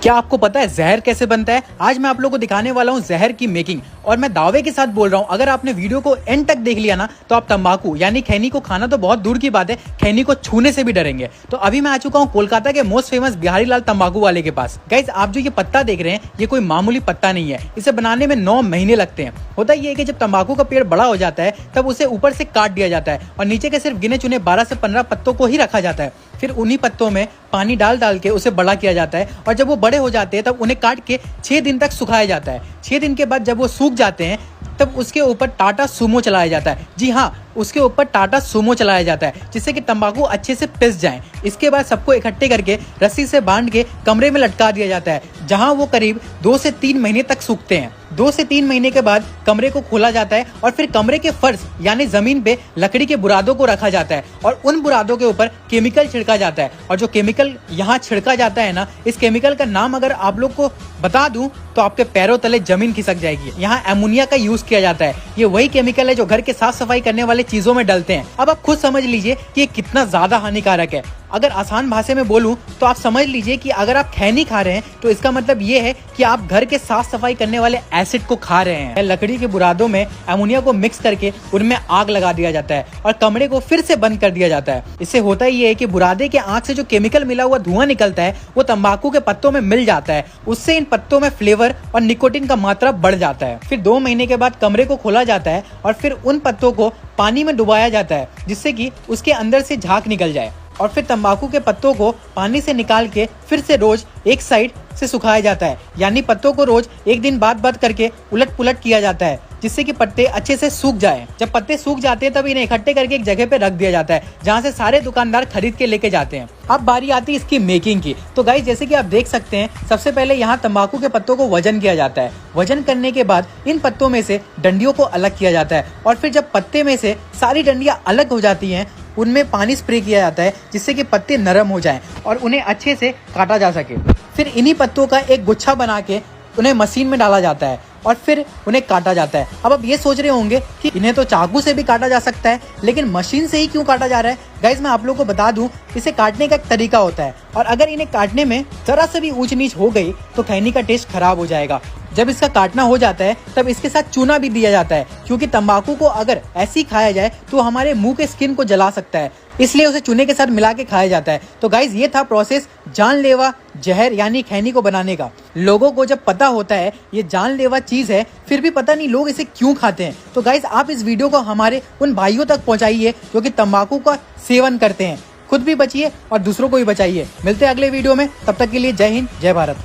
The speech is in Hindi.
क्या आपको पता है जहर कैसे बनता है? आज मैं आप लोगों को दिखाने वाला हूँ जहर की मेकिंग। और मैं दावे के साथ बोल रहा हूँ, अगर आपने वीडियो को एंड तक देख लिया ना तो आप तंबाकू यानी खैनी को खाना तो बहुत दूर की बात है, खैनी को छूने से भी डरेंगे। तो अभी मैं आ चुका हूँ कोलकाता के मोस्ट फेमस बिहारी लाल तंबाकू वाले के पास। गाइस, आप जो ये पत्ता देख रहे हैं ये कोई मामूली पत्ता नहीं है, इसे बनाने में 9 महीने लगते हैं। होता ये है कि जब तंबाकू का पेड़ बड़ा हो जाता है तब उसे ऊपर से काट दिया जाता है और नीचे के सिर्फ गिने चुने 12 से 15 पत्तों को ही रखा जाता है। फिर उन्हीं पत्तों में पानी डाल डाल के उसे बड़ा किया जाता है और जब वो बड़े हो जाते हैं तब उन्हें काट के 6 दिन तक सुखाया जाता है। 6 दिन के बाद जब वो सूख जाते हैं तब उसके ऊपर टाटा सूमो चलाया जाता है। जी हाँ, उसके ऊपर टाटा सूमो चलाया जाता है जिससे कि तंबाकू अच्छे से पिस जाए। इसके बाद सबको इकट्ठे करके रस्सी से बांध के कमरे में लटका दिया जाता है, जहां वो करीब 2 से 3 महीने तक सूखते हैं। 2 से 3 महीने के बाद कमरे को खोला जाता है और फिर कमरे के फर्श यानी जमीन पे लकड़ी के बुरादों को रखा जाता है और उन बुरादों के ऊपर केमिकल छिड़का जाता है। और जो केमिकल यहाँ छिड़का जाता है ना, इस केमिकल का नाम अगर आप लोग को बता दूं तो आपके पैरों तले जमीन खिसक जाएगी। यहाँ एमोनिया का यूज किया जाता है। ये वही केमिकल है जो घर के साफ सफाई करने वाले चीजों में डलते हैं। अब आप खुद समझ लीजिए कि ये कितना ज्यादा हानिकारक है। अगर आसान भाषा में बोलूं तो आप समझ लीजिए कि अगर आप खैनी खा रहे हैं तो इसका मतलब ये है कि आप घर के साफ सफाई करने वाले एसिड को खा रहे हैं। लकड़ी के बुरादों में अमोनिया को मिक्स करके उनमें आग लगा दिया जाता है और कमरे को फिर से बंद कर दिया जाता है। इससे होता ये है कि बुरादे के आग से जो केमिकल मिला हुआ धुआं निकलता है वो तंबाकू के पत्तों में मिल जाता है। उससे इन पत्तों में फ्लेवर और निकोटिन का मात्रा बढ़ जाता है। फिर 2 महीने के बाद कमरे को खोला जाता है और फिर उन पत्तों को पानी में डुबाया जाता है जिससे कि उसके अंदर से झाग निकल जाए। और फिर तंबाकू के पत्तों को पानी से निकाल के फिर से रोज एक साइड से सुखाया जाता है, यानी पत्तों को रोज एक दिन बाद करके उलट पुलट किया जाता है जिससे कि पत्ते अच्छे से सूख जाएं। जब पत्ते सूख जाते हैं तब इन्हें इकट्ठे करके एक जगह पे रख दिया जाता है जहां से सारे दुकानदार खरीद के लेके जाते हैं। अब बारी आती है इसकी मेकिंग की। तो गाइस, जैसे कि आप देख सकते हैं, सबसे पहले यहाँ तंबाकू के पत्तों को वजन किया जाता है। वजन करने के बाद इन पत्तों में से डंडियों को अलग किया जाता है और फिर जब पत्ते में से सारी डंडियां अलग हो जाती हैं उनमें पानी स्प्रे किया जाता है जिससे कि पत्ते नरम हो जाएं और उन्हें अच्छे से काटा जा सके। फिर इन्हीं पत्तों का एक गुच्छा बना के उन्हें मशीन में डाला जाता है और फिर उन्हें काटा जाता है। अब आप ये सोच रहे होंगे कि इन्हें तो चाकू से भी काटा जा सकता है, लेकिन मशीन से ही क्यों काटा जा रहा है? गाइस, मैं आप लोगों को बता दूं, इसे काटने का एक तरीका होता है और अगर इन्हें काटने में जरा से भी ऊंच नीच हो गई तो खैनी का टेस्ट खराब हो जाएगा। जब इसका काटना हो जाता है तब इसके साथ चूना भी दिया जाता है, क्योंकि तंबाकू को अगर ऐसे ही खाया जाए तो हमारे मुंह के स्किन को जला सकता है, इसलिए उसे चूने के साथ मिला के खाया जाता है। तो गाइज, ये था प्रोसेस जानलेवा जहर यानी खैनी को बनाने का। लोगों को जब पता होता है ये जानलेवा चीज है, फिर भी पता नहीं लोग इसे क्यों खाते हैं। तो गाइज, आप इस वीडियो को हमारे उन भाइयों तक पहुंचाइए जो कि तंबाकू का सेवन करते हैं। खुद भी बचिए और दूसरों को भी बचाइए। मिलते हैं अगले वीडियो में, तब तक के लिए जय हिंद, जय भारत।